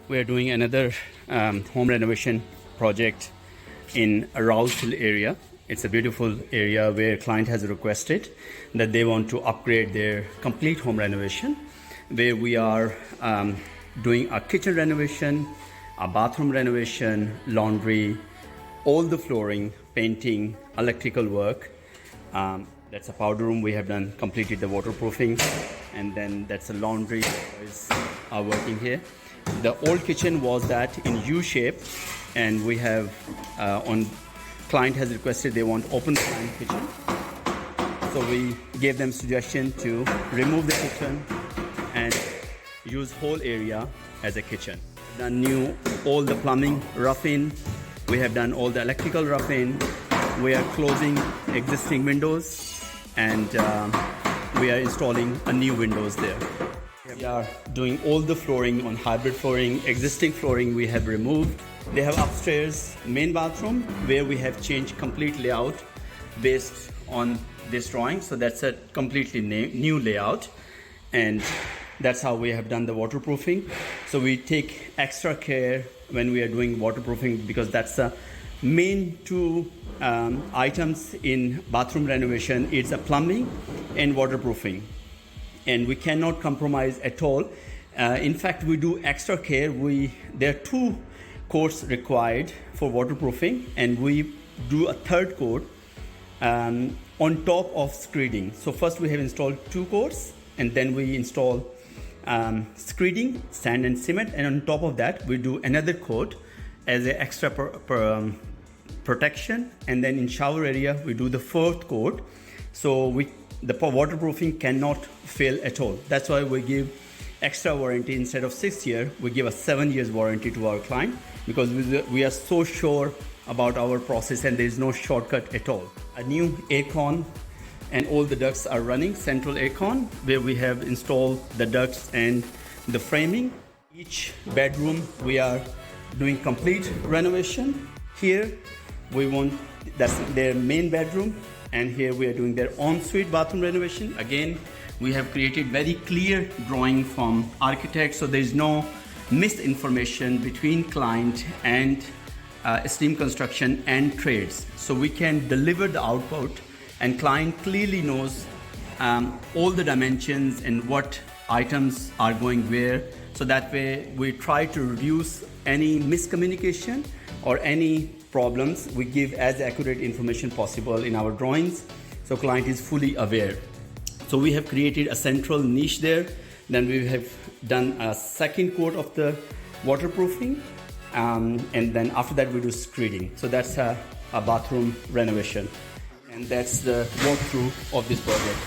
We are doing another home renovation project in a Rouse area. It's a beautiful area where client has requested that they want to upgrade their complete home renovation, where we are doing a kitchen renovation, a bathroom renovation, laundry, all the flooring, painting, electrical work. That's a powder room. We have done completed the waterproofing, and then that's a laundry is working here. The old kitchen was that in U shape, and we have on client has requested they want open plan kitchen, so we gave them suggestion to remove the kitchen and use whole area as a kitchen. Done new all the plumbing roughing. We have done all the electrical roughing. We are closing existing windows, and we are installing a new windows there. We are doing all the flooring on hybrid flooring. Existing flooring we have removed. They have upstairs main bathroom where we have changed complete layout based on this drawing. So that's a completely new layout, and that's how we have done the waterproofing. So we take extra care when we are doing waterproofing, because that's the main two items in bathroom renovation. It's a plumbing and waterproofing, and we cannot compromise at all. In fact, we do extra care. There are two coats required for waterproofing, and we do a third coat on top of screeding. So first we have installed two coats, and then we install screeding, sand and cement, and on top of that we do another coat as an extra protection. And then in shower area we do the fourth coat, so the waterproofing cannot fail at all. That's why we give extra warranty. Instead of 6 years, we give a 7 years warranty to our client, because we are so sure about our process and there is no shortcut at all. A new aircon, and all the ducts are running, central aircon, where we have installed the ducts and the framing. Each bedroom we are doing complete renovation. Here that's their main bedroom, and here we are doing their ensuite bathroom renovation. Again, we have created very clear drawing from architects, so there is no misinformation between client and Esteem Construction and trades. So we can deliver the output, and client clearly knows all the dimensions and what items are going where. So that way we try to reduce any miscommunication or any problems. We give as accurate information possible in our drawings, so client is fully aware. So we have created a central niche there. Then we have done a second coat of the waterproofing, and then after that we do screeding. So that's a bathroom renovation, and that's the walkthrough of this project.